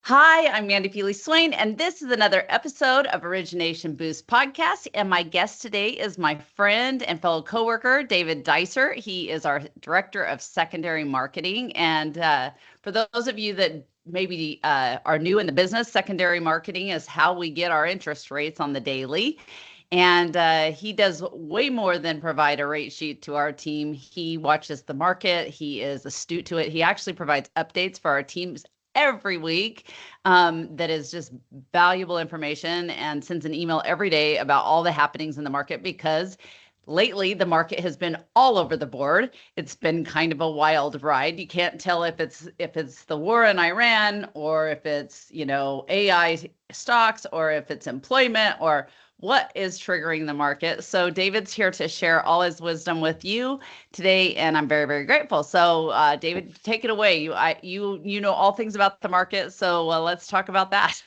Hi, I'm Mandi Feely-Swain, and this is another episode of Origination Boost podcast. And my guest today is my friend and fellow coworker, David Dysert. He is our Director of Secondary Marketing. And for those of you that maybe are new in the business, secondary marketing is how we get our interest rates on the daily. And he does way more than provide a rate sheet to our team. He watches the market. He is astute to it. He actually provides updates for our teams every week that is just valuable information, and sends an email every day about all the happenings in the market, because lately the market has been all over the board. It's been kind of a wild ride. You can't tell if it's the war in Iran, or if it's, AI stocks, or if it's employment, or what is triggering the market. So David's here to share all his wisdom with you today, and I'm very, very grateful. So David, take it away. You know all things about the market, so let's talk about that.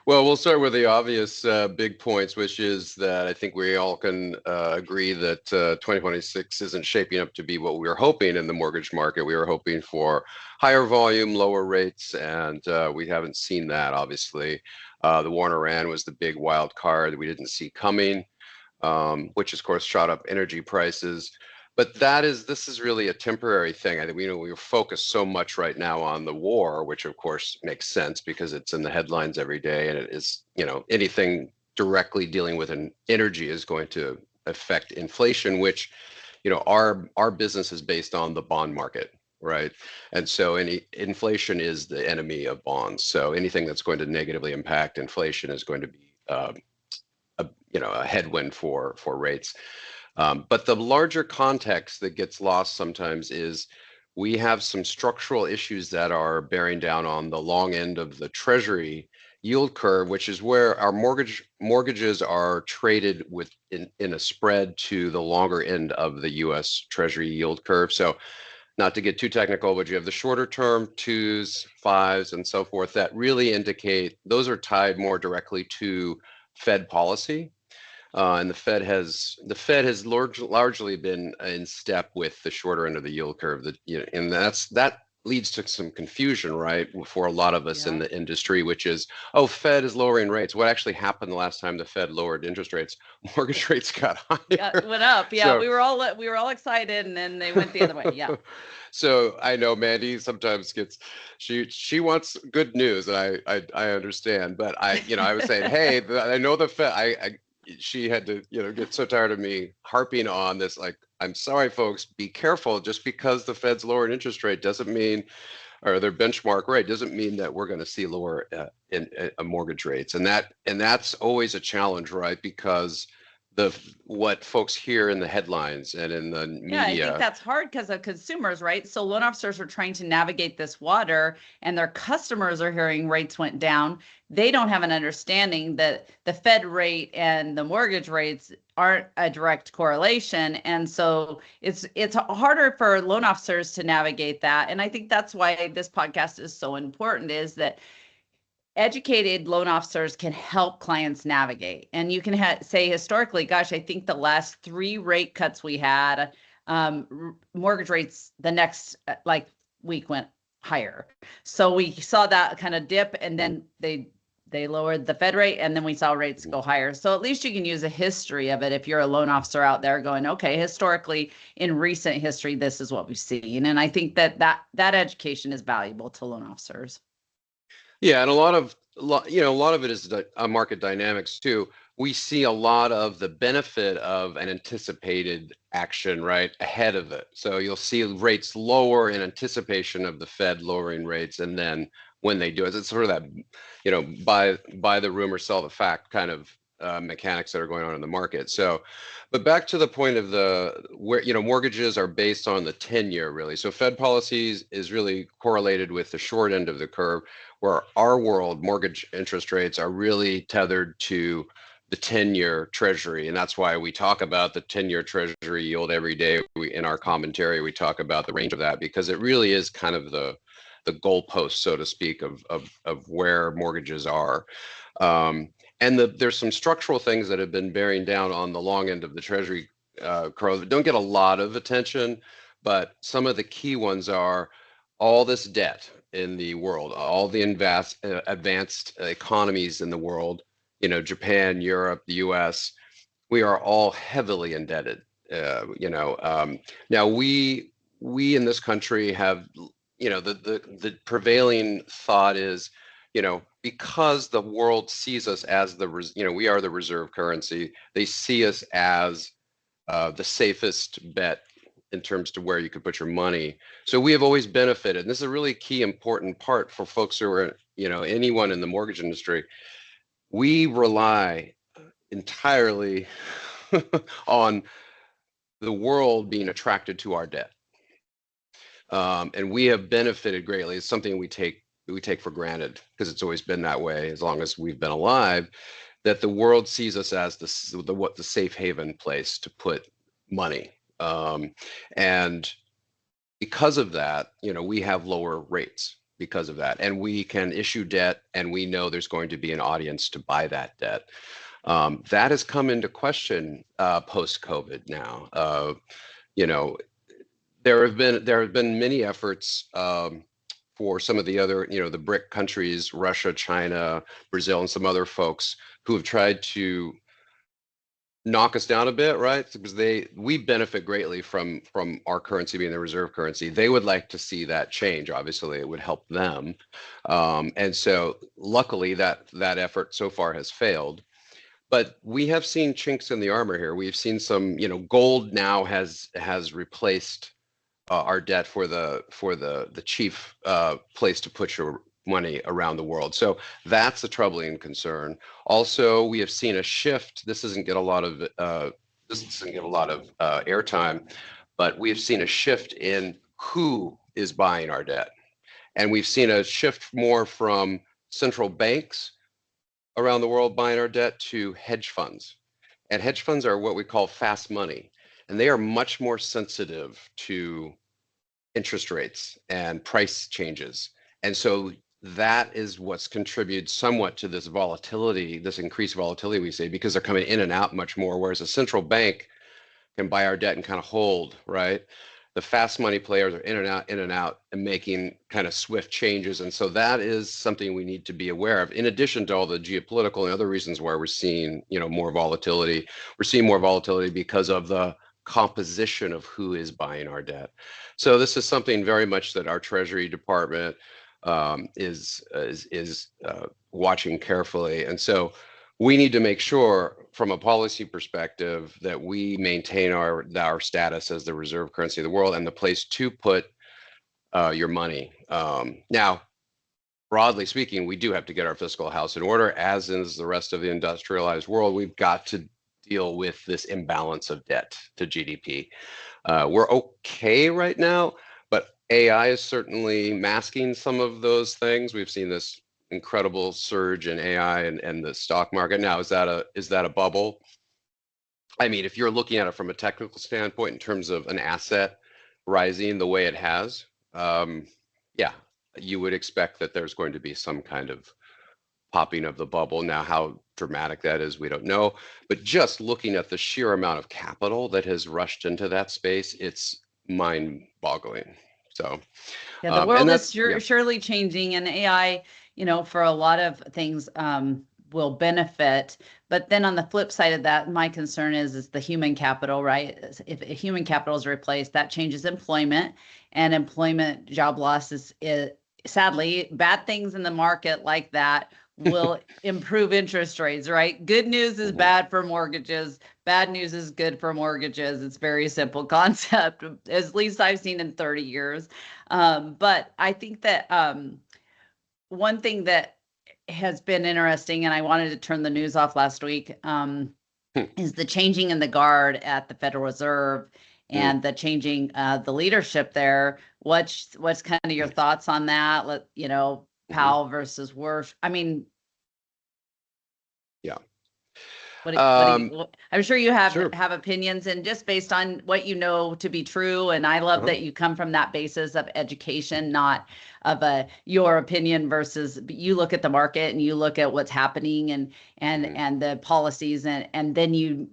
Well, we'll start with the obvious big points, which is that I think we all can agree that 2026 isn't shaping up to be what we were hoping in the mortgage market. We were hoping for higher volume, lower rates, and we haven't seen that, obviously. The war in Iran was the big wild card that we didn't see coming, which of course shot up energy prices. But this is really a temporary thing. I think we're focused so much right now on the war, which of course makes sense because it's in the headlines every day, and it is, anything directly dealing with an energy is going to affect inflation, which, our business is based on the bond market, right? And so any inflation is the enemy of bonds. So anything that's going to negatively impact inflation is going to be a headwind for rates. But the larger context that gets lost sometimes is we have some structural issues that are bearing down on the long end of the Treasury yield curve, which is where our mortgages are traded in a spread to the longer end of the U.S. Treasury yield curve. So not to get too technical, but you have the shorter term 2s, 5s, and so forth that really indicate those are tied more directly to Fed policy. And the Fed has largely been in step with the shorter end of the yield curve. And that leads to some confusion, right, for a lot of us in the industry, which is, Fed is lowering rates. What actually happened the last time the Fed lowered interest rates? Mortgage rates got higher. Yeah, it went up. Yeah, so, we were all excited, and then they went the other way. Yeah. So I know Mandi sometimes she wants good news, and I understand, but I was saying, hey, I know the Fed. She had to, get so tired of me harping on this. Like, I'm sorry, folks, be careful. Just because the Fed's lowered interest rate doesn't mean, or their benchmark rate doesn't mean that we're going to see lower in mortgage rates. And that's always a challenge, right? Because what folks hear in the headlines and in the media. Yeah, I think that's hard because of consumers, right? So loan officers are trying to navigate this water, and their customers are hearing rates went down. They don't have an understanding that the Fed rate and the mortgage rates aren't a direct correlation. And so it's harder for loan officers to navigate that. And I think that's why this podcast is so important, is that educated loan officers can help clients navigate. And you can say historically, gosh, I think the last 3 rate cuts we had, mortgage rates the next week went higher. So we saw that kind of dip, and then they lowered the Fed rate, and then we saw rates go higher. So at least you can use a history of it if you're a loan officer out there going, okay, historically, in recent history, this is what we've seen. And I think that education is valuable to loan officers. Yeah, and a lot of it is market dynamics too. We see a lot of the benefit of an anticipated action right ahead of it. So you'll see rates lower in anticipation of the Fed lowering rates, and then when they do it, it's sort of that, buy the rumor, sell the fact kind of mechanics that are going on in the market. So, but back to the point of where mortgages are based on the 10-year really. So Fed policies is really correlated with the short end of the curve, where our world mortgage interest rates are really tethered to the 10-year Treasury. And that's why we talk about the 10-year Treasury yield every day. In our commentary, we talk about the range of that, because it really is kind of the goalpost, so to speak, of where mortgages are. And there's some structural things that have been bearing down on the long end of the Treasury curve that don't get a lot of attention, but some of the key ones are all this debt in the world, all the advanced economies in the world, Japan, Europe, the US, we are all heavily indebted. Now we in this country have, the prevailing thought is, because the world sees us as we are the reserve currency. They see us as the safest bet in terms to where you could put your money. So we have always benefited. And this is a really key important part for folks who are, anyone in the mortgage industry. We rely entirely on the world being attracted to our debt. And we have benefited greatly. It's something we take for granted because it's always been that way as long as we've been alive, that the world sees us as the safe haven place to put money. And because of that, we have lower rates because of that. And we can issue debt, and we know there's going to be an audience to buy that debt. That has come into question post-COVID now. There have been many efforts for some of the other, the BRIC countries, Russia, China, Brazil, and some other folks who have tried to knock us down a bit, right? Because we benefit greatly from our currency being the reserve currency. They would like to see that change. Obviously, it would help them. And so luckily that effort so far has failed. But we have seen chinks in the armor here. We've seen some, gold now has replaced our debt for the chief place to put your money around the world. So that's a troubling concern. Also, we have seen a shift. This doesn't get a lot of airtime, but we have seen a shift in who is buying our debt, and we've seen a shift more from central banks around the world buying our debt to hedge funds. And hedge funds are what we call fast money, and they are much more sensitive to interest rates and price changes. And so that is what's contributed somewhat to this volatility, this increased volatility we see, because they're coming in and out much more, whereas a central bank can buy our debt and kind of hold, right? The fast money players are in and out, and making kind of swift changes. And so that is something we need to be aware of, in addition to all the geopolitical and other reasons why we're seeing, more volatility. We're seeing more volatility because of the composition of who is buying our debt. So this is something very much that our Treasury Department is watching carefully. And so we need to make sure, from a policy perspective, that we maintain our status as the reserve currency of the world and the place to put your money. Now, broadly speaking, we do have to get our fiscal house in order, as is the rest of the industrialized world. We've got to deal with this imbalance of debt to GDP. We're okay right now, but AI is certainly masking some of those things. We've seen this incredible surge in AI and the stock market. Now, is that a bubble? I mean, if you're looking at it from a technical standpoint in terms of an asset rising the way it has, yeah, you would expect that there's going to be some kind of popping of the bubble. Now, how dramatic that is, we don't know. But just looking at the sheer amount of capital that has rushed into that space, it's mind-boggling. So, yeah, the world is surely changing, and AI, for a lot of things, will benefit. But then on the flip side of that, my concern is the human capital, right? If human capital is replaced, that changes employment, and employment job losses is sadly bad things in the market like that will improve interest rates, right? Good news is bad for mortgages. Bad news is good for mortgages. It's very simple concept, at least I've seen in 30 years. But I think that one thing that has been interesting, and I wanted to turn the news off last week, is the changing in the guard at the Federal Reserve and the changing the leadership there. What's kind of your thoughts on that? Powell versus Wirth. I mean, yeah. I'm sure you have Sure. opinions, and just based on what you know to be true. And I love that you come from that basis of education, not of your opinion versus you look at the market and you look at what's happening and the policies, and then you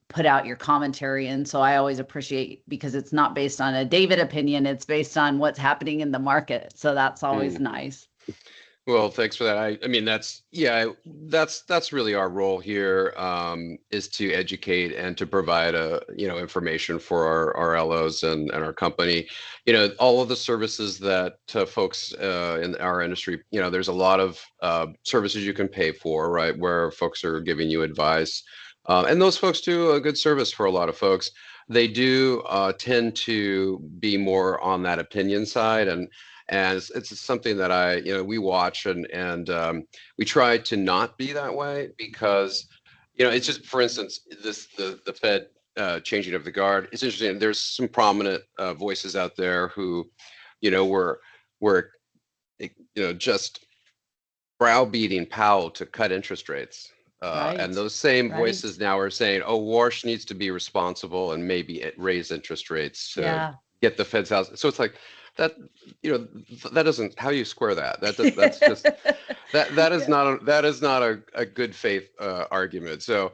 put out your commentary. And so I always appreciate, because it's not based on a David opinion, it's based on what's happening in the market. So that's always nice. Well, thanks for that. I mean, that's really our role here, is to educate and to provide information for our LOs and our company. All of the services that folks in our industry, there's a lot of services you can pay for, right? Where folks are giving you advice, and those folks do a good service for a lot of folks. They do tend to be more on that opinion side, and it's something that we watch, and we try to not be that way, because it's just, for instance, the Fed changing of the guard. It's interesting. There's some prominent voices out there who were just browbeating Powell to cut interest rates. And those same voices now are saying, oh, Warsh needs to be responsible and maybe raise interest rates to get the Fed's house. So it's like that, that doesn't, how you square that? That's just, that is not a good faith argument. So,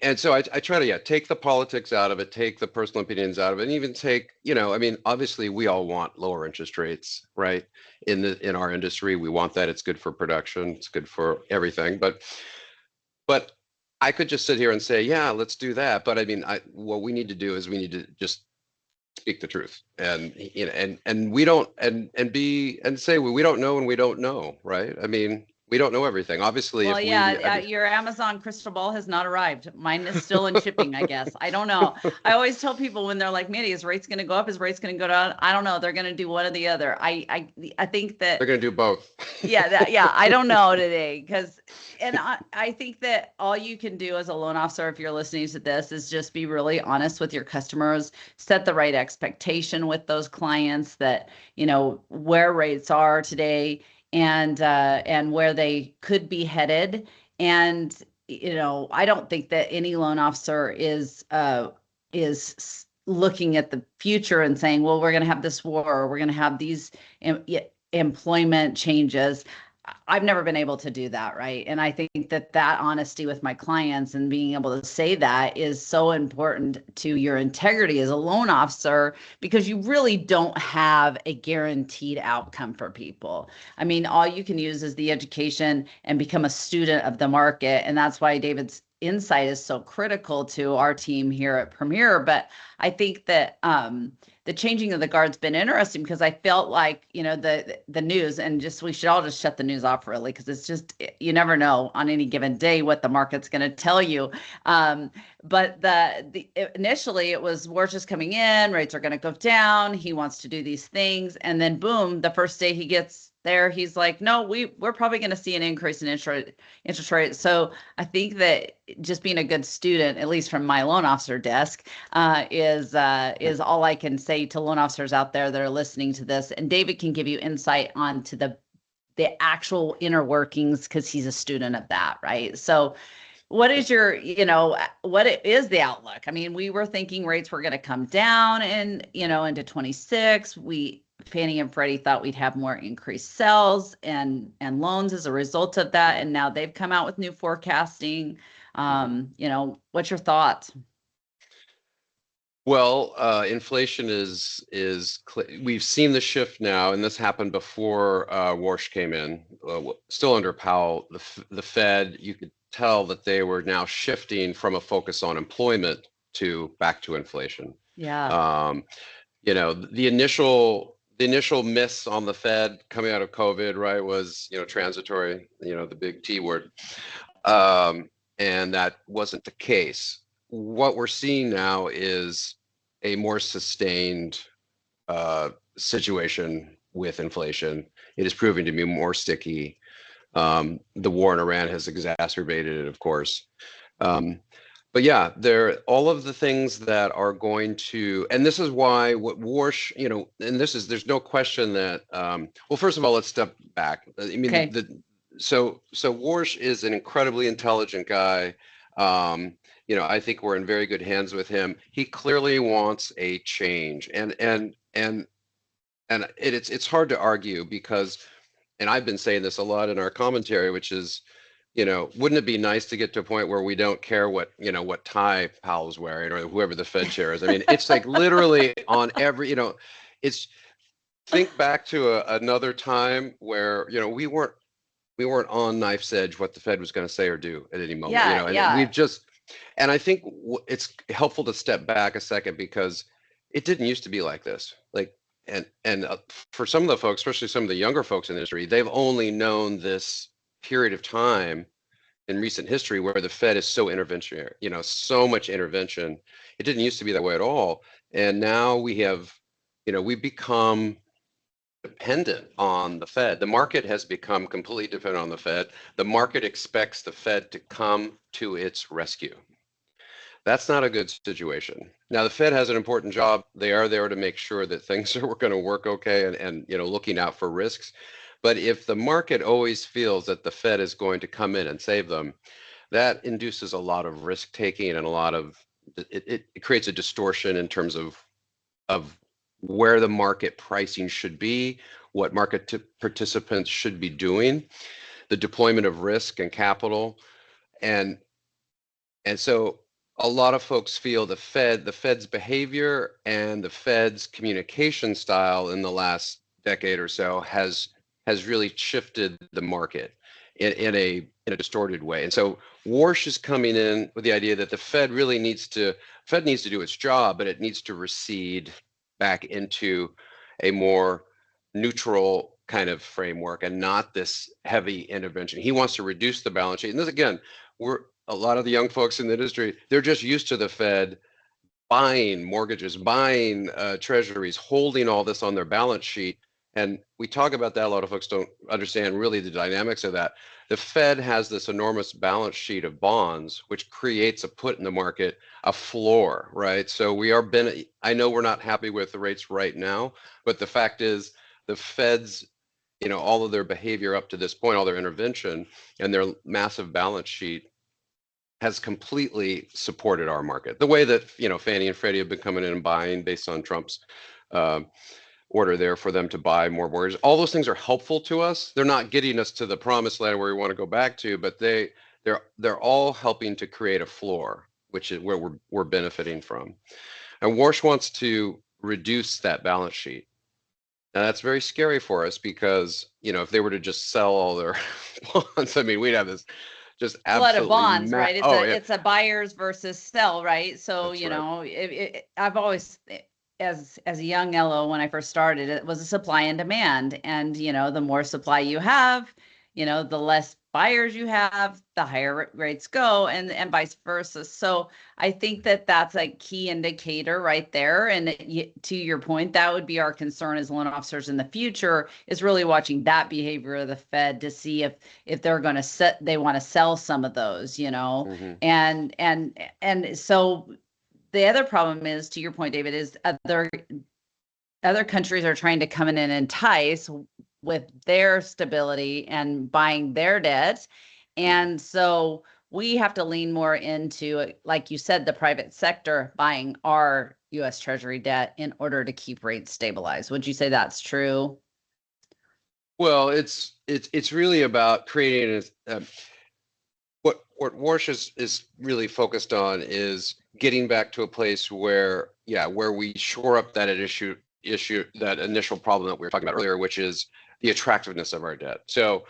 and so I try to take the politics out of it, take the personal opinions out of it, and even take, I mean, obviously we all want lower interest rates, right? In our industry, we want that. It's good for production, it's good for everything. But I could just sit here and say, yeah, let's do that. But I mean, what we need to do is we need to just speak the truth, and we don't, and say, well, we don't know, and we don't know, right? I mean, we don't know everything, obviously. Well, your Amazon crystal ball has not arrived. Mine is still in shipping, I guess. I don't know. I always tell people when they're like, Mandi, is rates going to go up? Is rates going to go down? I don't know. They're going to do one or the other. I think that they're going to do both. I don't know today, and I think that all you can do as a loan officer, if you're listening to this, is just be really honest with your customers, set the right expectation with those clients that, where rates are today, and where they could be headed. And I don't think that any loan officer is looking at the future and saying, well, we're going to have this war, or we're going to have these employment changes. I've never been able to do that, right? And I think that honesty with my clients and being able to say that is so important to your integrity as a loan officer, because you really don't have a guaranteed outcome for people. I mean, all you can use is the education and become a student of the market. And that's why David's insight is so critical to our team here at Premier. But I think that the changing of the guard's been interesting, because I felt like, the news, and we should all just shut the news off, really, because it's just, you never know on any given day what the market's going to tell you. But initially it was, we're just coming in, rates are going to go down, he wants to do these things, and then boom, the first day he gets there, he's like, no, we're probably going to see an increase in interest rate. So I think that just being a good student, at least from my loan officer desk, is all I can say to loan officers out there that are listening to this. And David can give you insight onto the actual inner workings, because he's a student of that, right? So what is what is the outlook? I mean, we were thinking rates were going to come down into 26. Fannie and Freddie thought we'd have more increased sales and loans as a result of that. And now they've come out with new forecasting. What's your thoughts? Well, inflation we've seen the shift now, and this happened before Warsh came in, still under Powell. The Fed, you could tell that they were now shifting from a focus on employment back to inflation. Yeah. The initial miss on the Fed coming out of COVID, right, was, transitory, the big T word. And that wasn't the case. What we're seeing now is a more sustained situation with inflation. It is proving to be more sticky. The war in Iran has exacerbated it, of course. But yeah, all of the things that are going to, and this is why what Warsh, and there's no question that, well, first of all, let's step back. I mean, Warsh is an incredibly intelligent guy. I think we're in very good hands with him. He clearly wants a change, and it's hard to argue because, and I've been saying this a lot in our commentary, which is, wouldn't it be nice to get to a point where we don't care what tie Powell's wearing or whoever the Fed chair is? I mean, it's like literally on every, it's think back to another time where, we weren't on knife's edge what the Fed was going to say or do at any moment, Yeah, and yeah. and I think it's helpful to step back a second because it didn't used to be like this. Like, and for some of the folks, especially some of the younger folks in the industry, they've only known this period of time in recent history where the Fed is so interventionary, so much intervention. It didn't used to be that way at all. And now we become dependent on the Fed. The market has become completely dependent on the Fed. The market expects the Fed to come to its rescue. That's not a good situation. Now, the Fed has an important job. They are there to make sure that things are going to work okay and looking out for risks. But if the market always feels that the Fed is going to come in and save them, that induces a lot of risk taking and it creates a distortion in terms of where the market pricing should be, what market participants should be doing, the deployment of risk and capital, and so a lot of folks feel the Fed's behavior and the Fed's communication style in the last decade or so has really shifted the market in a distorted way. And so Warsh is coming in with the idea that the Fed needs to do its job, but it needs to recede back into a more neutral kind of framework and not this heavy intervention. He wants to reduce the balance sheet. And this, again, a lot of the young folks in the industry, they're just used to the Fed buying mortgages, buying treasuries, holding all this on their balance sheet. And we talk about that. A lot of folks don't understand really the dynamics of that. The Fed has this enormous balance sheet of bonds, which creates a put in the market, a floor, right? So I know we're not happy with the rates right now, but the fact is the Fed's, all of their behavior up to this point, all their intervention and their massive balance sheet has completely supported our market. The way that, Fannie and Freddie have been coming in and buying based on Trump's order there for them to buy more mortgages. All those things are helpful to us. They're not getting us to the promised land where we want to go back to, but they're all helping to create a floor, which is where we're benefiting from. And Warsh wants to reduce that balance sheet. Now that's very scary for us because, if they were to just sell all their bonds, I mean, we'd have this just Flood of absolutely bonds, right? It's a buyers versus sell, right? So, That's right. I've always, as a young LO, when I first started, it was a supply and demand. And, the more supply you have, the less buyers you have, the higher rates go, and vice versa. So I think that that's a key indicator right there. And to your point, that would be our concern as loan officers in the future, is really watching that behavior of the Fed to see if they're going to they want to sell some of those, Mm-hmm. and so the other problem is, to your point, David, is other countries are trying to come in and entice with their stability and buying their debt. And so we have to lean more into, like you said, the private sector buying our US Treasury debt in order to keep rates stabilized. Would you say that's true? Well, it's really about creating what Warsh is really focused on is getting back to a place where we shore up that issue that initial problem that we were talking about earlier, which is the attractiveness of our debt. So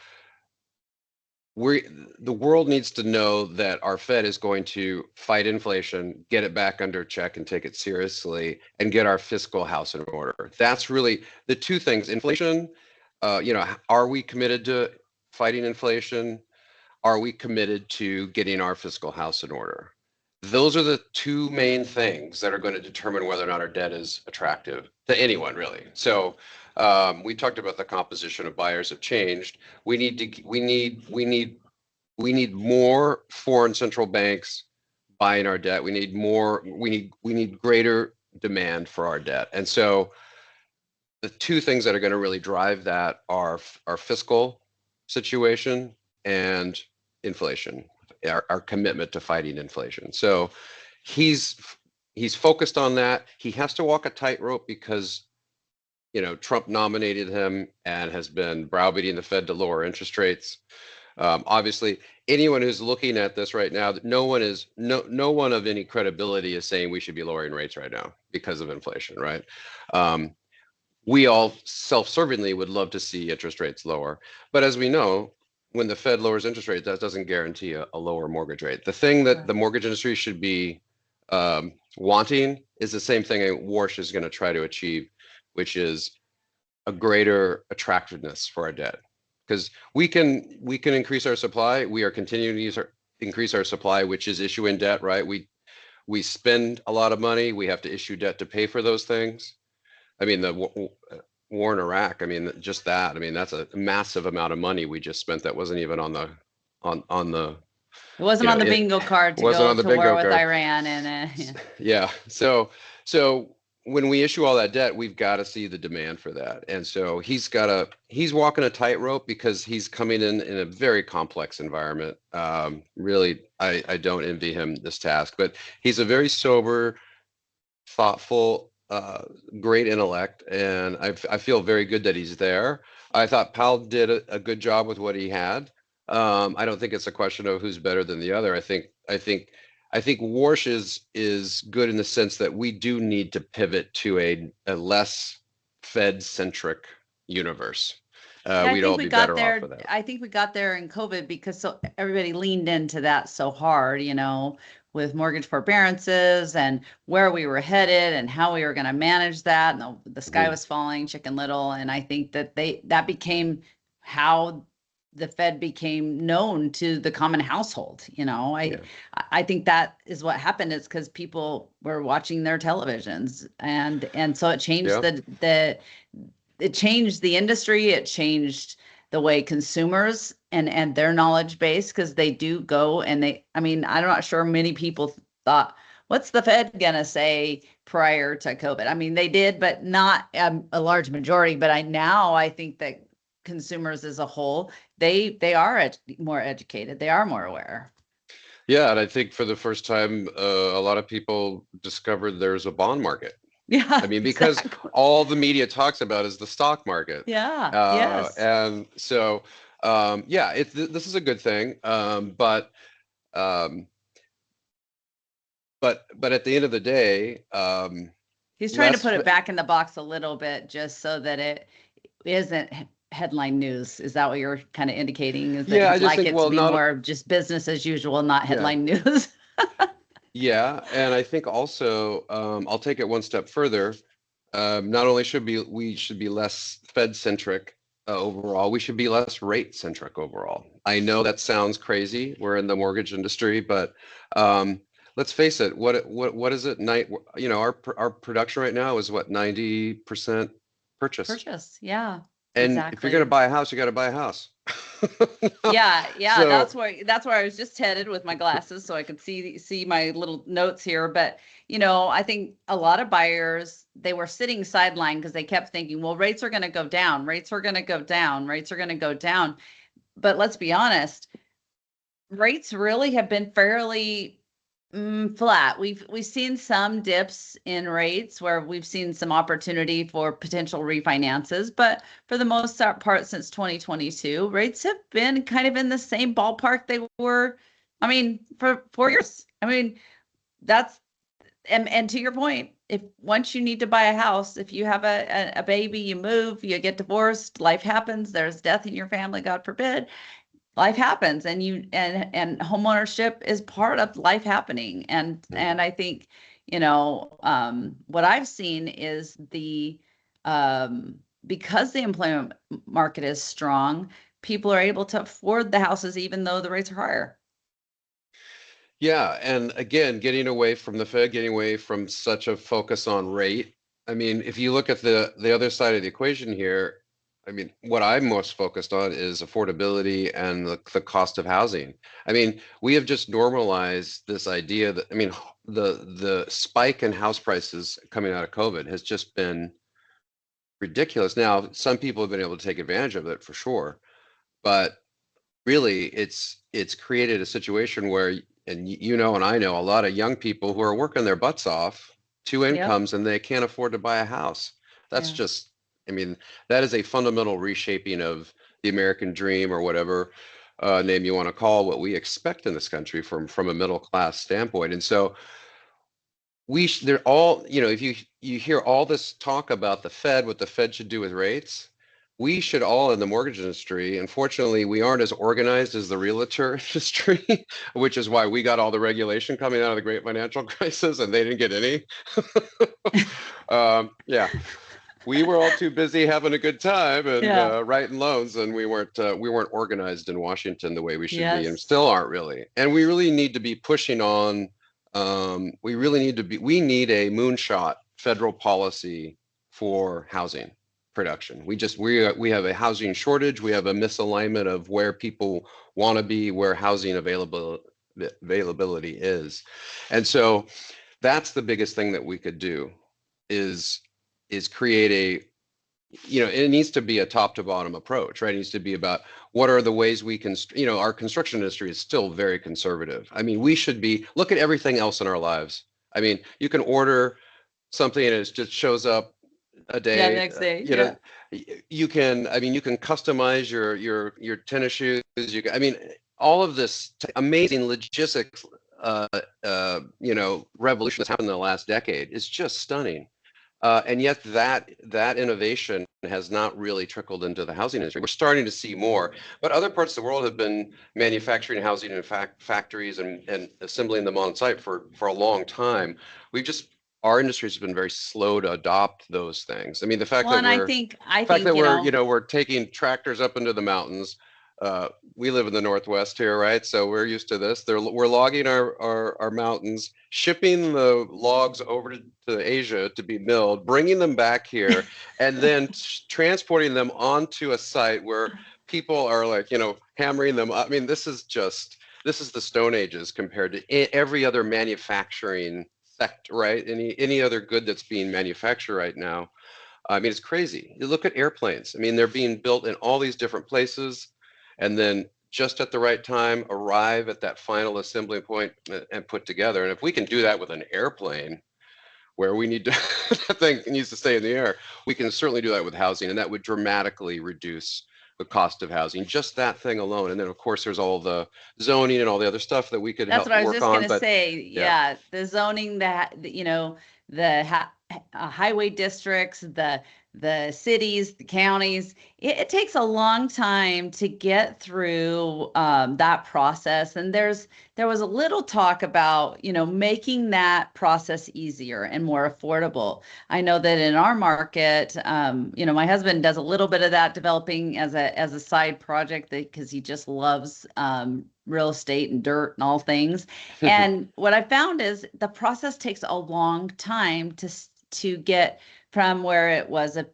the world needs to know that our Fed is going to fight inflation, get it back under check and take it seriously, and get our fiscal house in order. That's really the two things. Inflation, are we committed to fighting inflation? Are we committed to getting our fiscal house in order? Those are the two main things that are going to determine whether or not our debt is attractive to anyone, really. So we talked about the composition of buyers have changed. We need more foreign central banks buying our debt. We need greater demand for our debt. And so the two things that are going to really drive that are fiscal situation and inflation, our commitment to fighting inflation. So he's he's focused on that. He has to walk a tightrope because Trump nominated him and has been browbeating the Fed to lower interest rates. Obviously, anyone who's looking at this right now, no one of any credibility is saying we should be lowering rates right now because of inflation, right? We all self-servingly would love to see interest rates lower, but as we know, when the Fed lowers interest rates, that doesn't guarantee a lower mortgage rate. The thing that the mortgage industry should be wanting is the same thing Warsh is going to try to achieve, which is a greater attractiveness for our debt. Because we can increase our supply. We are continuing to increase our supply, which is issuing debt, right? We spend a lot of money. We have to issue debt to pay for those things. I mean, the war in Iraq. I mean, just that. I mean, that's a massive amount of money we just spent. That wasn't even on the It wasn't on the bingo card to go to war with Iran and yeah. So when we issue all that debt, we've got to see the demand for that. And so he's walking a tightrope because he's coming in a very complex environment. Really, I don't envy him this task, but he's a very sober, thoughtful, great intellect. And I feel very good that he's there. I thought Powell did a good job with what he had. I don't think it's a question of who's better than the other. I think Warsh is good in the sense that we do need to pivot to a less Fed-centric universe. We'd all be better off for that. I think we got there in COVID because everybody leaned into that so hard, with mortgage forbearances and where we were headed and how we were going to manage that. And the sky was falling, Chicken Little. And I think that became how the Fed became known to the common household. I think that is what happened. Is because people were watching their televisions, and so it changed it changed the industry. It changed the way consumers and their knowledge base, because they do go and I'm not sure many people thought, what's the Fed gonna say prior to COVID? I mean, they did, but not a large majority. But I think that consumers as a whole, they are more educated. They are more aware. Yeah, and I think for the first time, a lot of people discovered there's a bond market. Yeah, I mean, because all the media talks about is the stock market. Yeah. Yes. And so, this is a good thing. But at the end of the day, he's trying to put it back in the box a little bit, just so that it isn't headline news. Is that what you're kind of indicating? Is that I just think, to be more just business as usual, not headline news? Yeah, and I think also I'll take it one step further. Not only should we be less Fed centric overall, we should be less rate centric overall. I know that sounds crazy. We're in the mortgage industry, but let's face it. What is it? Our production right now is what, 90% purchase. Purchase, yeah. And exactly. If you're gonna buy a house, you got to buy a house. Yeah. So, that's where I was just headed with my glasses, so I could see my little notes here. But I think a lot of buyers, they were sitting sidelined because they kept thinking, well, rates are going to go down. Rates are going to go down. Rates are going to go down. But let's be honest, rates really have been fairly flat. We've seen some dips in rates where we've seen some opportunity for potential refinances, but for the most part, since 2022, rates have been kind of in the same ballpark they were, for 4 years. That's and to your point, if once you need to buy a house, if you have a baby, you move, you get divorced, life happens, there's death in your family, God forbid. Life happens, and homeownership is part of life happening. And I think, what I've seen is because the employment market is strong, people are able to afford the houses even though the rates are higher. Yeah, and again, getting away from the Fed, getting away from such a focus on rate. If you look at the other side of the equation here, what I'm most focused on is affordability and the cost of housing. We have just normalized this idea that, the spike in house prices coming out of COVID has just been ridiculous. Now, some people have been able to take advantage of it for sure, But really, it's created a situation where, and you know, and I know a lot of young people who are working their butts off, two Yep. incomes, and they can't afford to buy a house. That's Yeah. just, I mean, that is a fundamental reshaping of the American dream, or whatever name you want to call what we expect in this country from a middle class standpoint. And so they're all, you know, if you hear all this talk about the Fed, what the Fed should do with rates, we should all in the mortgage industry, unfortunately, we aren't as organized as the realtor industry, which is why we got all the regulation coming out of the great financial crisis and they didn't get any. Yeah, we were all too busy having a good time and Yeah. writing loans, and we weren't organized in Washington the way we should be, and Yes. still aren't really. And we really need to be pushing on. We need a moonshot federal policy for housing production. We have a housing shortage. We have a misalignment of where people want to be, where housing availability is, and so that's the biggest thing that we could do is create it needs to be a top to bottom approach, right? It needs to be about what are the ways we can, our construction industry is still very conservative. I mean, we should look at everything else in our lives. I mean, you can order something and it just shows up a Yeah. day, Next day. Yeah. you can customize your tennis shoes. I mean, all of this amazing logistics, revolution that's happened in the last decade is just stunning. And yet that innovation has not really trickled into the housing industry. We're starting to see more, but other parts of the world have been manufacturing housing in factories and assembling them on site for a long time. Our industry has been very slow to adopt those things. I mean, the fact Well, that and I think, we're taking tractors up into the mountains. We live in the Northwest here, right? So we're used to this. We're logging our mountains, shipping the logs over to Asia to be milled, bringing them back here, and then transporting them onto a site where people are like, hammering them up. I mean, this is the Stone Ages compared to every other manufacturing sector, right? Any other good that's being manufactured right now. I mean, it's crazy. You look at airplanes. I mean, they're being built in all these different places, and then just at the right time arrive at that final assembly point and put together. And if we can do that with an airplane, where we need to, that thing needs to stay in the air, we can certainly do that with housing, and that would dramatically reduce the cost of housing, just that thing alone. And then of course there's all the zoning and all the other stuff that we could that's help what I was work just on. going to But say. yeah, Yeah. The zoning the highway districts, the cities, the counties, it takes a long time to get through that process. And there was a little talk about, making that process easier and more affordable. I know that in our market, my husband does a little bit of that, developing as a side project because he just loves real estate and dirt and all things. And what I found is the process takes a long time to get from where it was a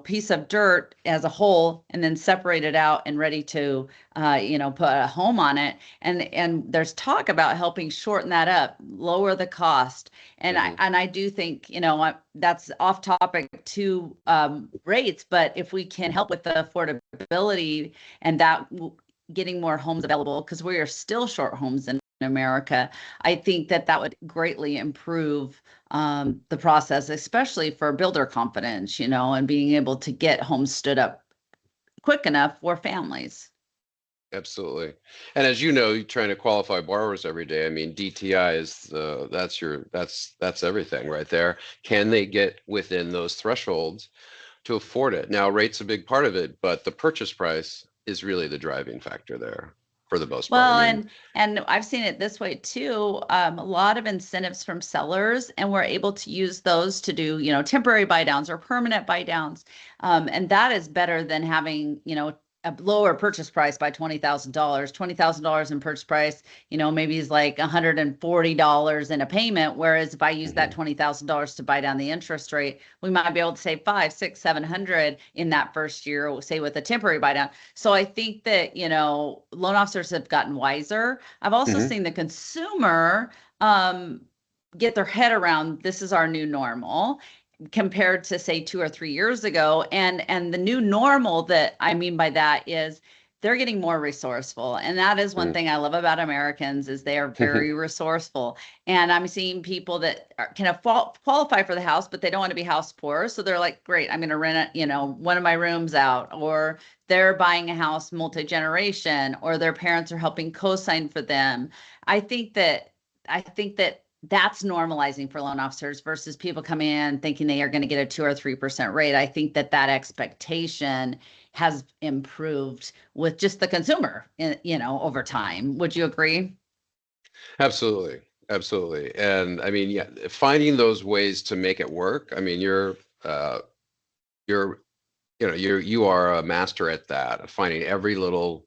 piece of dirt as a whole, and then separate it out and ready to put a home on it. And there's talk about helping shorten that up, lower the cost. And I do think that's off topic to rates, but if we can help with the affordability and that getting more homes available, because we are still short homes in America, I think that would greatly improve the process, especially for builder confidence, and being able to get homes stood up quick enough for families. Absolutely. And as you know, you're trying to qualify borrowers every day. I mean, DTI that's everything right there. Can they get within those thresholds to afford it? Now, rate's a big part of it, but the purchase price is really the driving factor there for the most part. Well, I mean, and I've seen it this way too. A lot of incentives from sellers, and we're able to use those to do, temporary buy downs or permanent buy downs. And that is better than having, a lower purchase price by $20,000. $20,000 in purchase price, maybe is like $140 in a payment. Whereas if I use that $20,000 to buy down the interest rate, we might be able to save 500, 600, 700 in that first year, say with a temporary buy down. So I think that loan officers have gotten wiser. I've also seen the consumer get their head around this is our new normal, compared to say 2 or 3 years ago. And the new normal that I mean by that is they're getting more resourceful. And that is one thing I love about Americans is they are very resourceful. And I'm seeing people that can qualify for the house, but they don't want to be house poor. So they're like, great, I'm going to rent it, one of my rooms out, or they're buying a house multi-generation, or their parents are helping co-sign for them. I think that that's normalizing for loan officers versus people coming in thinking they are going to get a 2 or 3% rate. I think that expectation has improved with just the consumer, over time. Would you agree? Absolutely. Absolutely. And I mean, yeah, finding those ways to make it work. I mean, you are a master at that, finding every little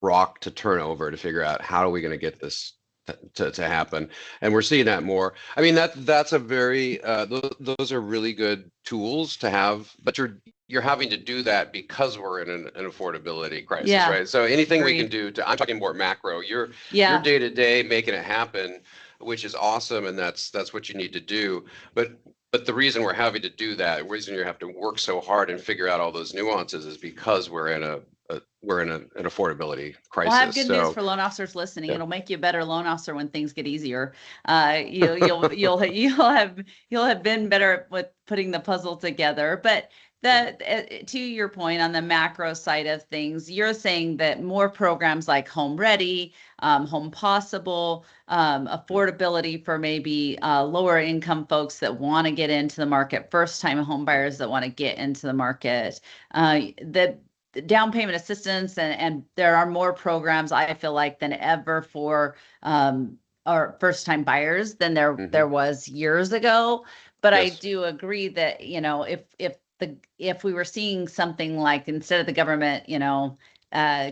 rock to turn over to figure out how are we going to get this to happen. And we're seeing that more. I mean, that's a very those are really good tools to have, but you're having to do that because we're in an affordability crisis, right? So anything we can do I'm talking more macro, your day to day making it happen, which is awesome, and that's what you need to do. But the reason we're having to do that, the reason you have to work so hard and figure out all those nuances is because we're in an affordability crisis. Well, I have good news for loan officers listening. It'll make you a better loan officer when things get easier. You'll have been better with putting the puzzle together. But to your point on the macro side of things, you're saying that more programs like Home Ready, Home Possible, affordability for maybe lower income folks that want to get into the market, first time home buyers that want to get into the market, that down payment assistance, and there are more programs, I feel like, than ever for our first time buyers than there was years ago. But I do agree that, if we were seeing something like, instead of the government,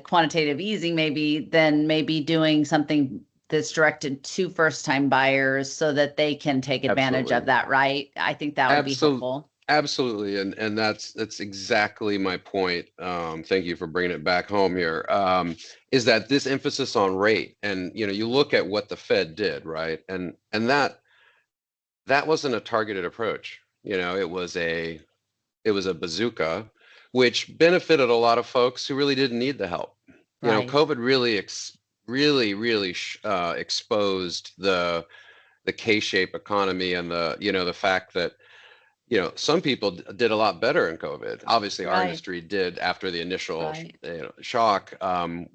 quantitative easing, maybe doing something that's directed to first time buyers so that they can take advantage of that, right? I think that would be helpful. Absolutely. And that's exactly my point. Thank you for bringing it back home here. Is that this emphasis on rate, and, you look at what the Fed did, right? And that wasn't a targeted approach. It was a bazooka, which benefited a lot of folks who really didn't need the help. COVID really exposed the K-shaped economy, and the fact that some people did a lot better in COVID. Obviously, our industry did after the initial shock.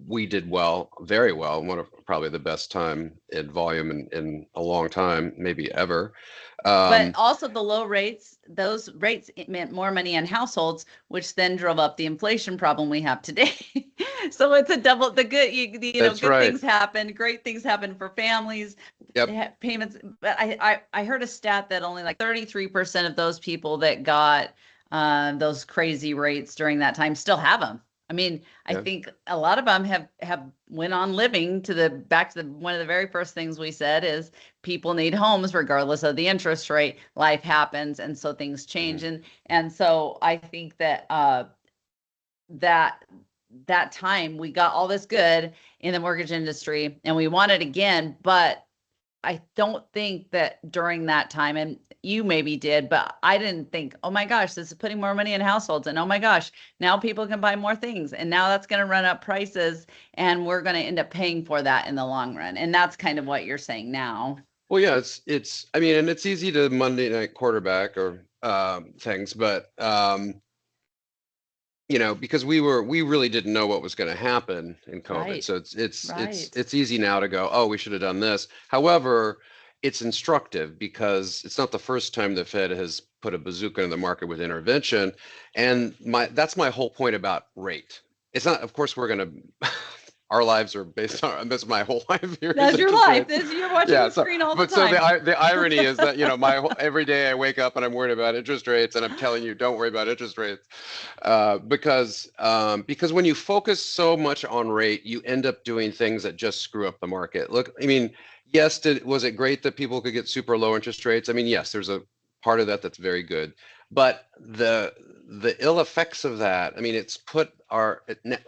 We did well, very well. One of probably the best time in volume in a long time, maybe ever. But also the low rates, those rates meant more money in households, which then drove up the inflation problem we have today. So it's a double, the good, good things happen, great things happen for families. Payments. But I heard a stat that only like 33% of those people that got those crazy rates during that time still have them. I mean, I think a lot of them have went on living back to one of the very first things we said is people need homes regardless of the interest rate. Life happens, and so things change. And so I think that that time we got all this good in the mortgage industry, and we want it again, but I don't think that during that time, and you maybe did, but I didn't think, oh my gosh, this is putting more money in households, and oh my gosh, now people can buy more things, and now that's going to run up prices, and we're going to end up paying for that in the long run. And that's kind of what you're saying now. Well, yeah, I mean, and it's easy to Monday night quarterback or things, but because we really didn't know what was going to happen in COVID. So it's easy now to go, oh, we should have done this. However, it's instructive because it's not the first time the Fed has put a bazooka in the market with intervention. And that's my whole point about rate. It's not, of course, our lives are based on, that's my whole life here. That's your life. You're watching the screen all the time. So the irony is that, every day I wake up and I'm worried about interest rates, and I'm telling you, don't worry about interest rates. Because when you focus so much on rate, you end up doing things that just screw up the market. Look, I mean, yes, was it great that people could get super low interest rates? I mean, yes, there's a part of that that's very good. But the ill effects of that, I mean,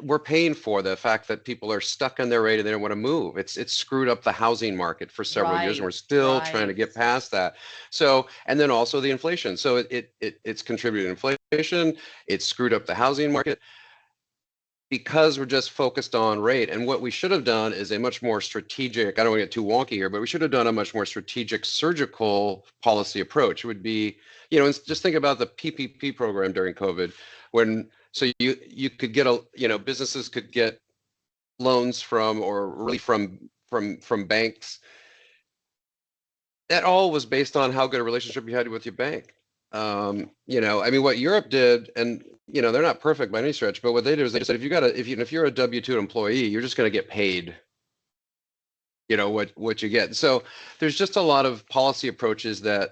we're paying for the fact that people are stuck on their rate and they don't want to move. It's screwed up the housing market for several years, and we're still trying to get past that. So, and then also the inflation. So it's contributed to inflation. It's screwed up the housing market. because we're just focused on rate. And what we should have done is a much more strategic, I don't want to get too wonky here, but we should have done a much more strategic surgical policy approach. It would be, just think about the PPP program during COVID, when so you could get businesses could get loans from or relief from banks. That all was based on how good a relationship you had with your bank. What Europe did, and they're not perfect by any stretch, but what they did is they said if you're a W-2 employee, you're just going to get paid, what you get. So there's just a lot of policy approaches that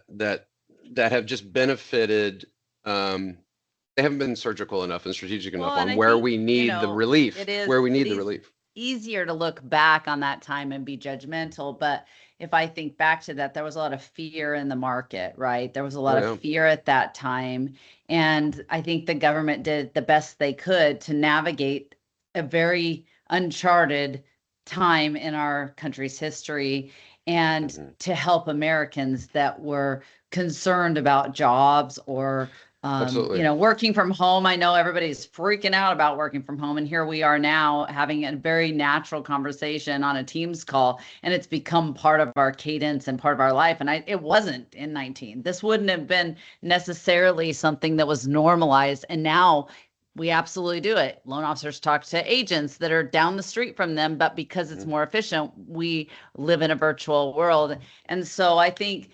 have just benefited. They haven't been surgical enough and strategic enough on where we need the relief. Where we need the relief. Easier to look back on that time and be judgmental, but if I think back to that, there was a lot of fear in the market, right? There was a lot of fear at that time. And I think the government did the best they could to navigate a very uncharted time in our country's history and to help Americans that were concerned about jobs or working from home. I know everybody's freaking out about working from home. And here we are now having a very natural conversation on a Teams call. And it's become part of our cadence and part of our life. And it wasn't in 19. This wouldn't have been necessarily something that was normalized. And now we absolutely do it. Loan officers talk to agents that are down the street from them, but because it's more efficient, we live in a virtual world. And so I think,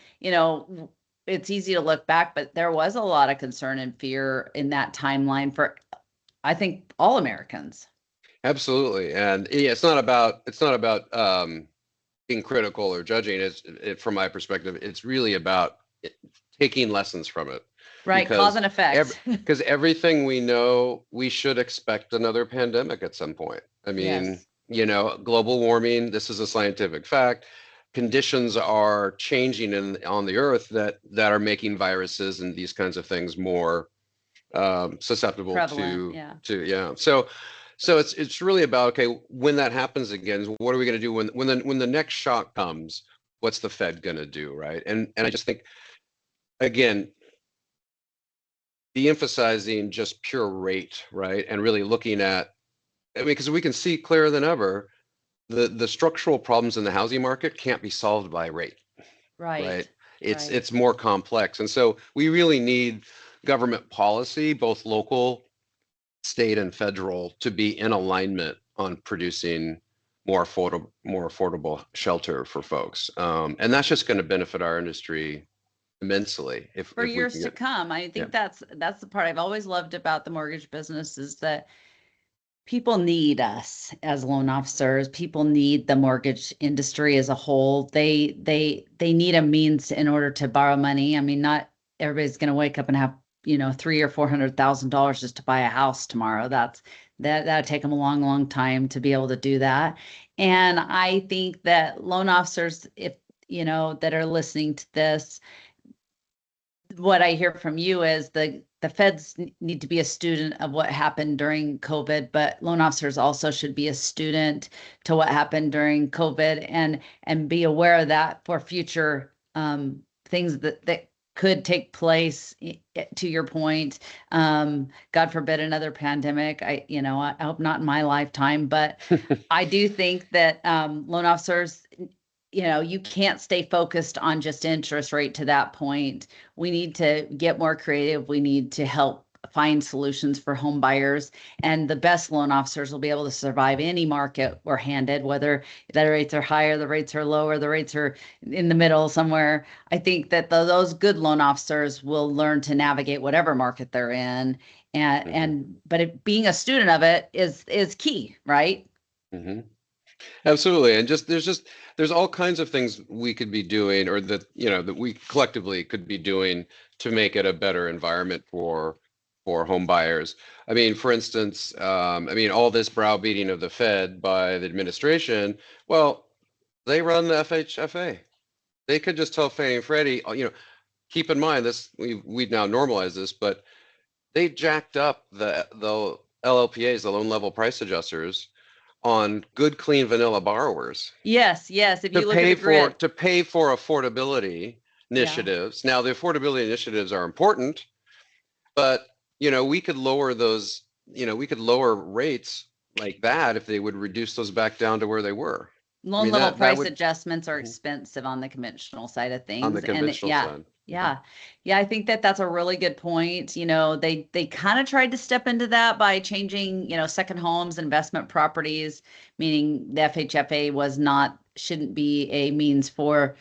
it's easy to look back, but there was a lot of concern and fear in that timeline for, I think, all Americans. Absolutely. And it's not about being critical or judging. From my perspective, it's really about taking lessons from it. Right, cause and effect. Because everything we know, we should expect another pandemic at some point. I mean, global warming, this is a scientific fact. Conditions are changing on the earth that are making viruses and these kinds of things more susceptible prevalent, So it's really about, okay, when that happens again, what are we going to do when the next shock comes? What's the Fed going to do, right? And I just think, again, de-emphasizing just pure rate, right, and really looking at, because we can see clearer than ever. The structural problems in the housing market can't be solved by rate. Right. It's more complex. And so we really need government policy, both local, state, and federal, to be in alignment on producing more affordable shelter for folks. And that's just going to benefit our industry immensely for years to come. I think that's the part I've always loved about the mortgage business, is that people need us as loan officers. People need the mortgage industry as a whole. They need a means in order to borrow money. I mean, not everybody's going to wake up and have $300,000 or $400,000 just to buy a house tomorrow. That'll take them a long, long time to be able to do that. And I think that loan officers, if that are listening to this, what I hear from you is the feds need to be a student of what happened during COVID, but loan officers also should be a student to what happened during COVID and be aware of that for future things that could take place. To your point, God forbid another pandemic. I hope not in my lifetime, but I do think that loan officers, you can't stay focused on just interest rate to that point. We need to get more creative. We need to help find solutions for home buyers, and the best loan officers will be able to survive any market we're handed, whether the rates are higher, the rates are lower, the rates are in the middle somewhere. I think that those good loan officers will learn to navigate whatever market they're in. But being a student of it is key, right? Mm-hmm. Absolutely. And there's all kinds of things we could be doing, or that we collectively could be doing to make it a better environment for home buyers. I mean, for instance, all this browbeating of the Fed by the administration, well, they run the FHFA. They could just tell Fannie and Freddie, keep in mind this, we've now normalized this, but they jacked up the LLPAs, the loan level price adjusters, on good, clean, vanilla borrowers. Yes. If you look at the grid. To pay for affordability initiatives. Yeah. Now, the affordability initiatives are important, but we could lower those. We could lower rates like that if they would reduce those back down to where they were. I Loan mean, level that price would adjustments are Mhm. expensive on the conventional side of On the things. And conventional yeah, side. Mhm. yeah. Yeah, I think that that's a really good point. They kind of tried to step into that by changing, second homes, investment properties, meaning the FHFA shouldn't be a means for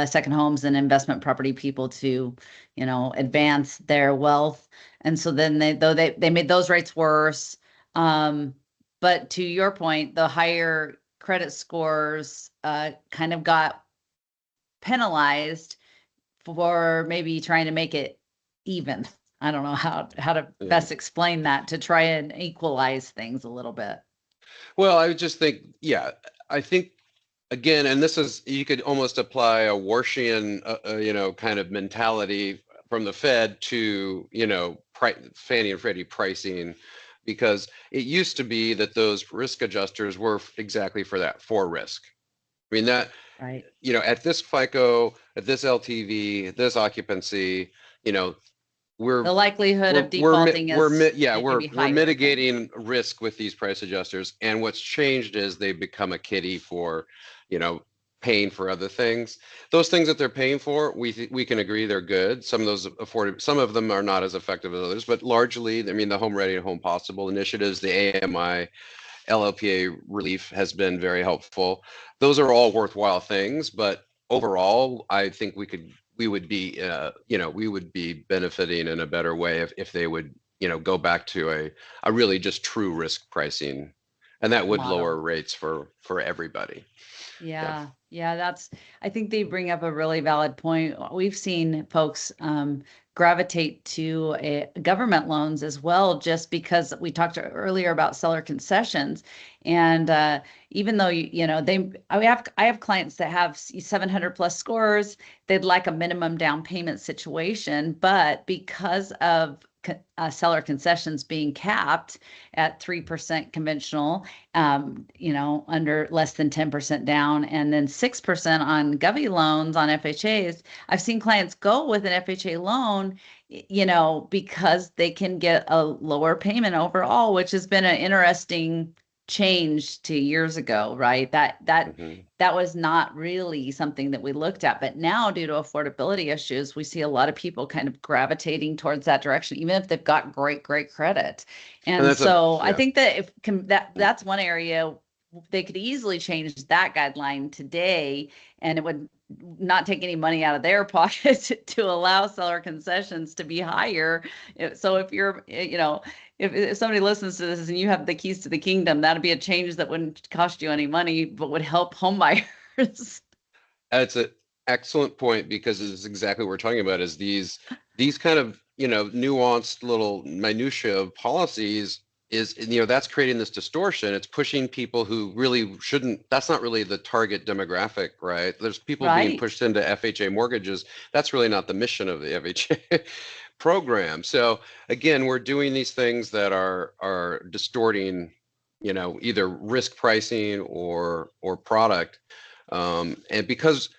second homes and investment property people to, advance their wealth. And so then they made those rates worse. Um, but to your point, the higher credit scores kind of got penalized for maybe trying to make it even. I don't know how to Yeah. best explain that to try and equalize things a little bit. Well, I would just think, yeah, I think again, and this is, you could almost apply a Warshian, kind of mentality from the Fed to, Fannie and Freddie pricing, because it used to be that those risk adjusters were exactly for that, for risk. I mean, that, Right. at this FICO, at this LTV, at this occupancy, you know, we're The likelihood we're of we're defaulting is yeah, it can be we're higher then. mitigating risk with these price adjusters, and what's changed is they've become a kitty for, you know, paying for other things. Those things that they're paying for, we can agree they're good. Some of those some of them are not as effective as others, but largely, I mean, the Home Ready and Home Possible initiatives, the AMI, LLPA relief has been very helpful. Those are all worthwhile things, but overall, I think we would be benefiting in a better way if they would, go back to a really just true risk pricing, and that would Model. lower rates for everybody. Yeah. Yeah, yeah, I think they bring up a really valid point. We've seen folks gravitate to government loans as well, just because we talked earlier about seller concessions. And even though, I have clients that have 700 plus scores, they'd like a minimum down payment situation, but because of seller concessions being capped at 3% conventional, under less than 10% down, and then 6% on Govy loans on FHAs. I've seen clients go with an FHA loan, because they can get a lower payment overall, which has been an interesting change to years ago, right? Mhm. That was not really something that we looked at, but now due to affordability issues, we see a lot of people kind of gravitating towards that direction, even if they've got great credit. And And that's a so I yeah. think that that's one area they could easily change that guideline today, and it would not take any money out of their pocket to allow seller concessions to be higher. So if you're, if somebody listens to this and you have the keys to the kingdom, that'd be a change that wouldn't cost you any money, but would help home buyers. That's an excellent point, because it's exactly what we're talking about, is these kind of, nuanced little minutia of policies is, that's creating this distortion. It's pushing people who really shouldn't, that's not really the target demographic, right? There's people being Right. pushed into FHA mortgages. That's really not the mission of the FHA program. So again, we're doing these things that are distorting, either risk pricing or product, and because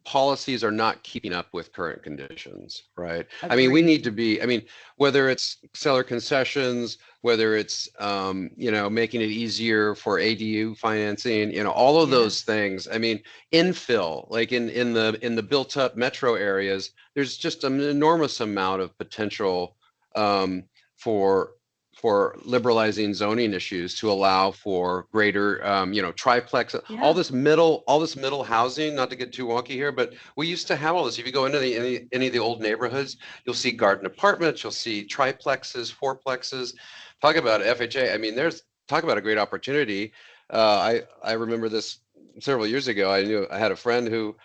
policies are not keeping up with current conditions, right? I mean, we need to Agreed. be, I mean, whether it's seller concessions, whether it's, making it easier for ADU financing, all of those Yes. things. I mean, infill, like in the built up metro areas, there's just an enormous amount of potential, for liberalizing zoning issues to allow for greater, triplex, Yeah. all this middle housing. Not to get too wonky here, but we used to have all this. If you go into any of the old neighborhoods, you'll see garden apartments, you'll see triplexes, fourplexes. Talk about FHA. I mean, there's talk about a great opportunity. I remember this several years ago. I had a friend who,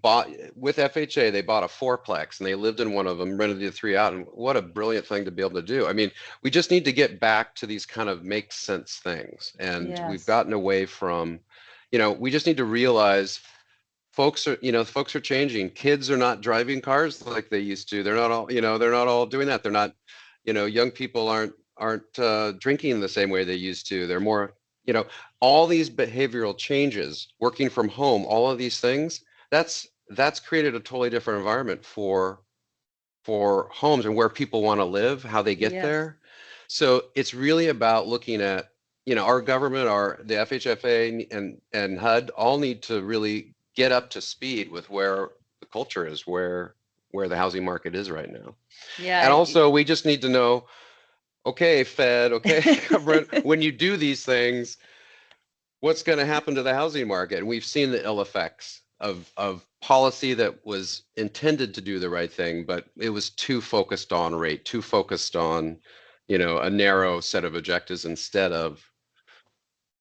bought with FHA. They bought a fourplex and they lived in one of them, rented the three out. And what a brilliant thing to be able to do. I mean, we just need to get back to these kind of make sense things. And we've Yes. gotten away from, we just need to realize folks are changing. Kids are not driving cars like they used to. They're not all doing that. They're not, young people aren't drinking the same way they used to. They're more, you know, all these behavioral changes, working from home, all of these things, that's created a totally different environment for homes and where people want to live, how they get Yes. there. So it's really about looking at, our government, the FHFA and HUD all need to really get up to speed with where the culture is, where the housing market is right now. And Yeah. also we just need to know, okay, Fed, okay, government, when you do these things, what's going to happen to the housing market? And we've seen the ill effects of policy that was intended to do the right thing, but it was too focused on rate, too focused on, a narrow set of objectives instead of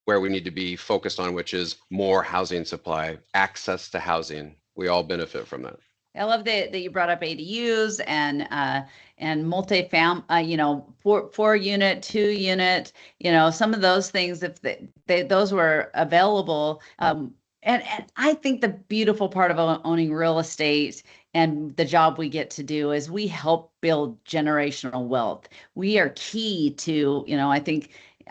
where we need to be focused on, which is more housing supply, access to housing. We all benefit from that. I love that you brought up ADUs and four unit, 2 unit, some of those things, if those were available. And I think the beautiful part of owning real estate and the job we get to do is we help build generational wealth. We are key to,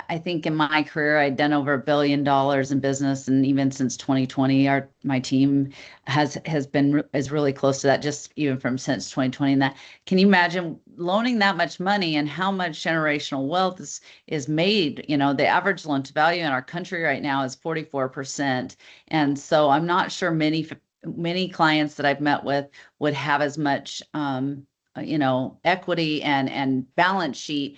I think in my career, I'd done over $1 billion in business. And even since 2020, my team is really close to that, just even from since 2020. And that, can you imagine loaning that much money and how much generational wealth is made? The average loan to value in our country right now is 44%. And so I'm not sure many clients that I've met with would have as much, equity and balance sheet,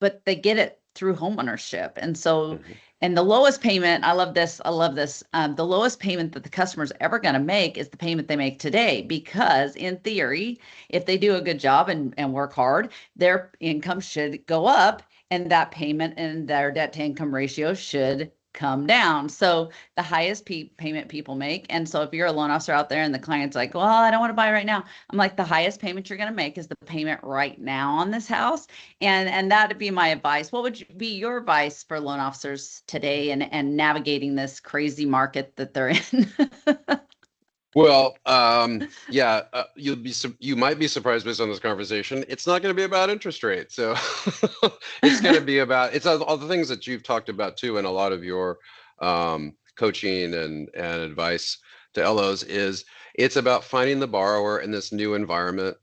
but they get it through homeownership. And so, and the lowest payment, I love this. The lowest payment that the customer's ever going to make is the payment they make today, because in theory, if they do a good job and work hard, their income should go up, and that payment and their debt to income ratio should come down. So the highest payment people make. And so if you're a loan officer out there and the client's like, well, I don't want to buy right now, I'm like, the highest payment you're going to make is the payment right now on this house. And that'd be my advice. What would be your advice for loan officers today and navigating this crazy market that they're in? Well, yeah, you might be surprised based on this conversation. It's not going to be about interest rates. So it's going to be about, it's all the things that you've talked about too, and a lot of your coaching and advice to LOs is it's about finding the borrower in this new environment.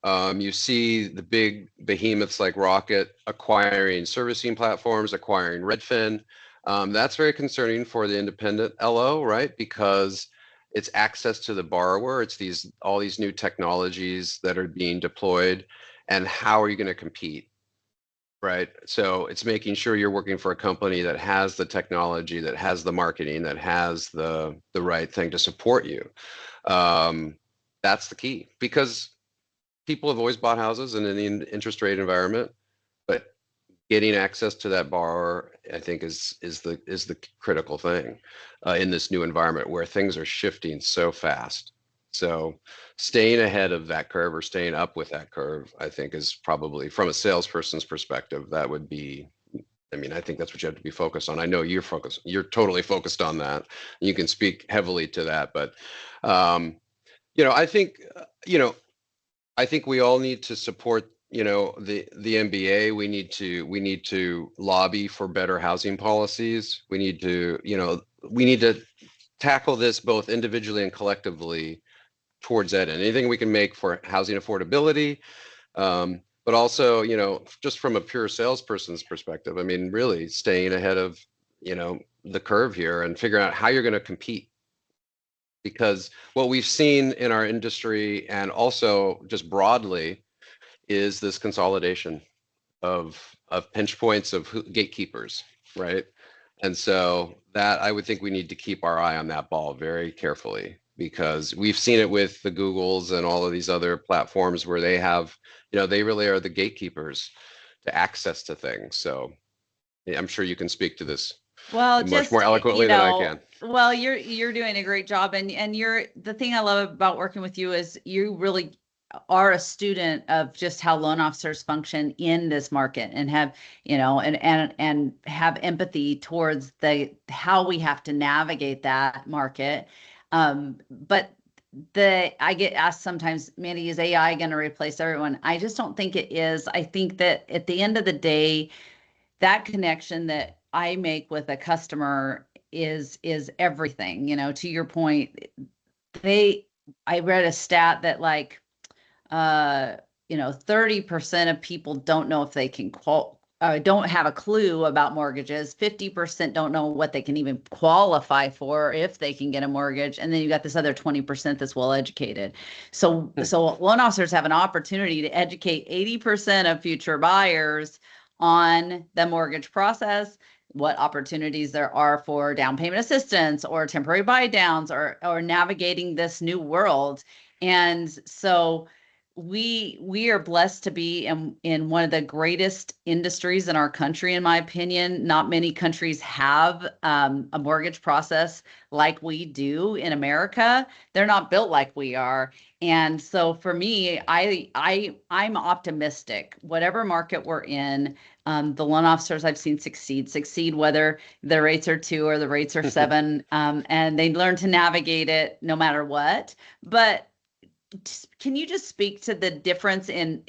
You see the big behemoths like Rocket acquiring servicing platforms, acquiring Redfin. That's very concerning for the independent LO, right? Because it's access to the borrower. It's all these new technologies that are being deployed, and how are you going to compete, right? So it's making sure you're working for a company that has the technology, that has the marketing, that has the right thing to support you. That's the key, because people have always bought houses in an interest rate environment, but getting access to that borrower, I think, is the critical thing in this new environment where things are shifting so fast. So staying ahead of that curve, or staying up with that curve, I think is probably, from a salesperson's perspective, that would be, I think that's what you have to be focused on. I know you're totally focused on that. You can speak heavily to that, but I think, I think we all need to support, the MBA. We need to lobby for better housing policies. We need to tackle this both individually and collectively towards that. And anything we can make for housing affordability, but also, just from a pure salesperson's perspective, really staying ahead of, the curve here, and figuring out how you're going to compete. Because what we've seen in our industry, and also just broadly, is this consolidation of pinch points, of gatekeepers, right? And so that, I would think we need to keep our eye on that ball very carefully, because we've seen it with the Googles and all of these other platforms where they have, they really are the gatekeepers to access to things. So yeah, I'm sure you can speak to this Well, much more eloquently than I can. Well, you're doing a great job, and the thing I love about working with you is you really are a student of just how loan officers function in this market, and have, and have empathy towards how we have to navigate that market. But I get asked sometimes, Mandi, is AI going to replace everyone? I just don't think it is. I think that at the end of the day, that connection that I make with a customer is everything. To your point, I read a stat that, like, 30% of people don't know if they can don't have a clue about mortgages. 50% don't know what they can even qualify for, if they can get a mortgage. And then you got this other 20% that's well educated. So loan officers have an opportunity to educate 80% of future buyers on the mortgage process, what opportunities there are for down payment assistance or temporary buy downs, or navigating this new world. And so we are blessed to be in one of the greatest industries in our country, in my opinion. Not many countries have a mortgage process like we do in America. They're not built like we are. And so for me, I'm optimistic. Whatever market we're in, the loan officers I've seen succeed, whether the rates are 2 or the rates are 7, and they learn to navigate it no matter what. But can you just speak to the difference in,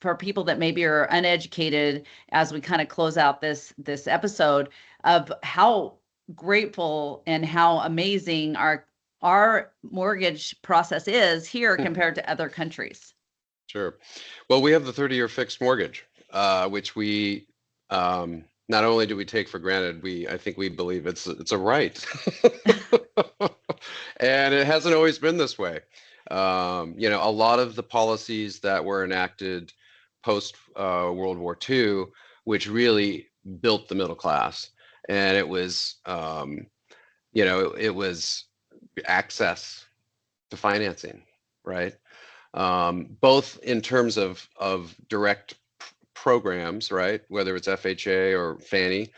for people that maybe are uneducated, as we kind of close out this episode, of how grateful and how amazing our mortgage process is here compared to other countries? Sure. Well, we have the 30-year fixed mortgage, which we not only do we take for granted, I think we believe it's a right, and it hasn't always been this way. A lot of the policies that were enacted post World War II, which really built the middle class, and it was it was access to financing, right? Both in terms of direct programs, right, whether it's FHA or Fannie,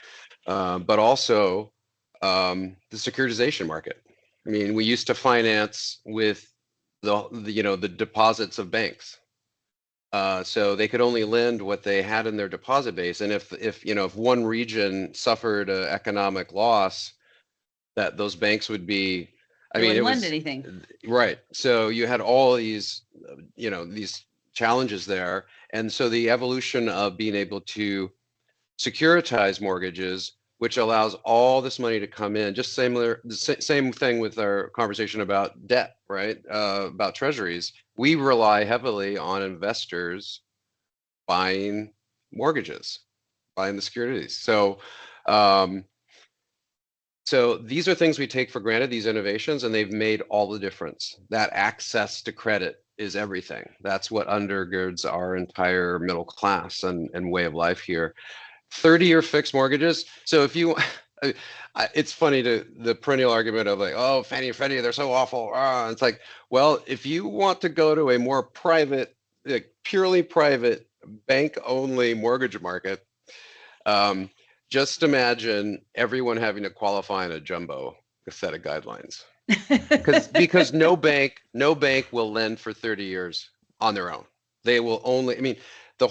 but also the securitization market. I mean, we used to finance with the deposits of banks, so they could only lend what they had in their deposit base. And if one region suffered an economic loss, that those banks would be, They wouldn't lend anything. Right. So you had all these these challenges there, and so the evolution of being able to securitize mortgages, which allows all this money to come in. Just same thing with our conversation about debt, right? About treasuries. We rely heavily on investors buying mortgages, buying the securities. So these are things we take for granted, these innovations, and they've made all the difference. That access to credit is everything. That's what undergirds our entire middle class and way of life here. 30-year fixed mortgages. So if you, it's funny, the perennial argument of like, oh, Fannie and Freddie, they're so awful. It's like, well, if you want to go to a more private, like purely private, bank-only mortgage market, just imagine everyone having to qualify in a jumbo set of guidelines, because no bank will lend for 30 years on their own. They will only, I mean, the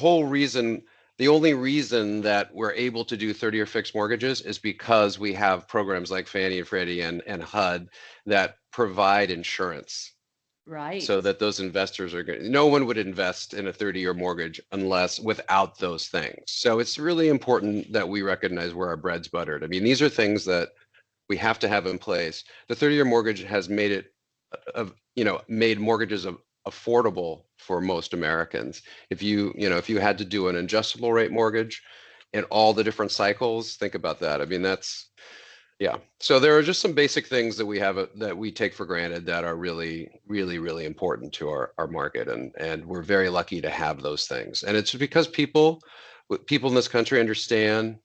only reason that we're able to do 30-year fixed mortgages is because we have programs like Fannie and Freddie and HUD that provide insurance. Right. So that those investors are going, no one would invest in a 30-year mortgage without those things. So it's really important that we recognize where our bread's buttered. I mean, these are things that we have to have in place. The 30-year mortgage has made mortgages affordable for most Americans. If you had to do an adjustable rate mortgage in all the different cycles, think about that. I mean, yeah. So there are just some basic things that we have that we take for granted that are really, really, really important to our market. And we're very lucky to have those things. And it's because people in this country understand,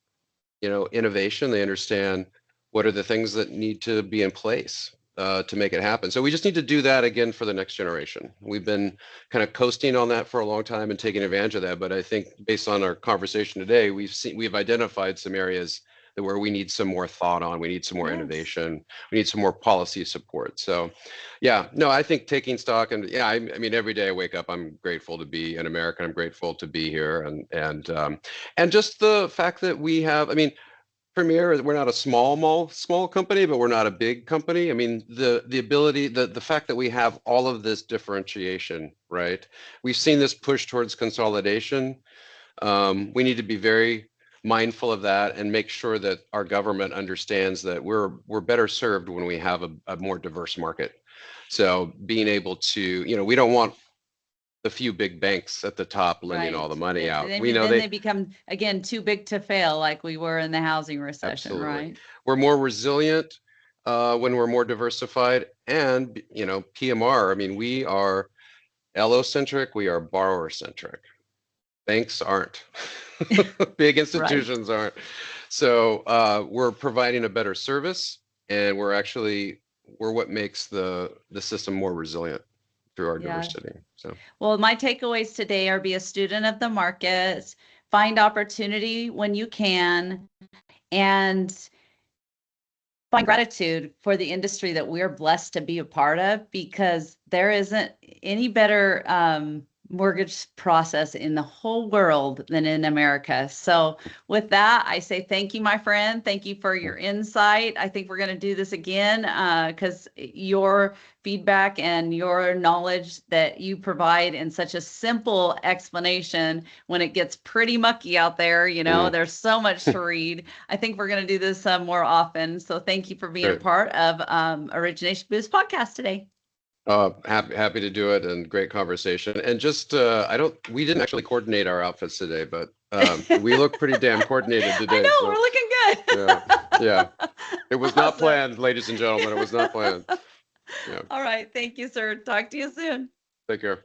innovation. They understand what are the things that need to be in place to make it happen. So we just need to do that again for the next generation. We've been kind of coasting on that for a long time and taking advantage of that. But I think based on our conversation today, we've identified some areas where we need some more thought on, we need some more innovation, we need some more policy support. So yeah, no, I think taking stock, and yeah, I mean, every day I wake up, I'm grateful to be an American. I'm grateful to be here. And just the fact that we have, I mean, Premier, we're not a small company, but we're not a big company. I mean, the ability, the fact that we have all of this differentiation, right? We've seen this push towards consolidation. We need to be very mindful of that and make sure that our government understands that we're better served when we have a more diverse market. So being able to, we don't want the few big banks at the top lending all the money out. We know then they become, again, too big to fail, like we were in the housing recession, absolutely. right? We're more resilient when we're more diversified, and PMR. I mean, we are LO-centric. We are borrower-centric. Banks aren't. Big institutions aren't. So we're providing a better service, and we're what makes the system more resilient through our diversity. So, well, my takeaways today are: be a student of the markets, find opportunity when you can, and find gratitude for the industry that we're blessed to be a part of, because there isn't any better mortgage process in the whole world than in America. So with that, I say thank you, my friend. Thank you for your insight. I think we're going to do this again because your feedback and your knowledge that you provide in such a simple explanation when it gets pretty mucky out there, there's so much to read. I think we're going to do this more often. So thank you for being a part of Origination Boost podcast today. Happy to do it, and great conversation. And just we didn't actually coordinate our outfits today, but we look pretty damn coordinated today. I know, so, we're looking good. Yeah. It was not planned, ladies and gentlemen. It was not planned. Yeah. All right. Thank you, sir. Talk to you soon. Take care.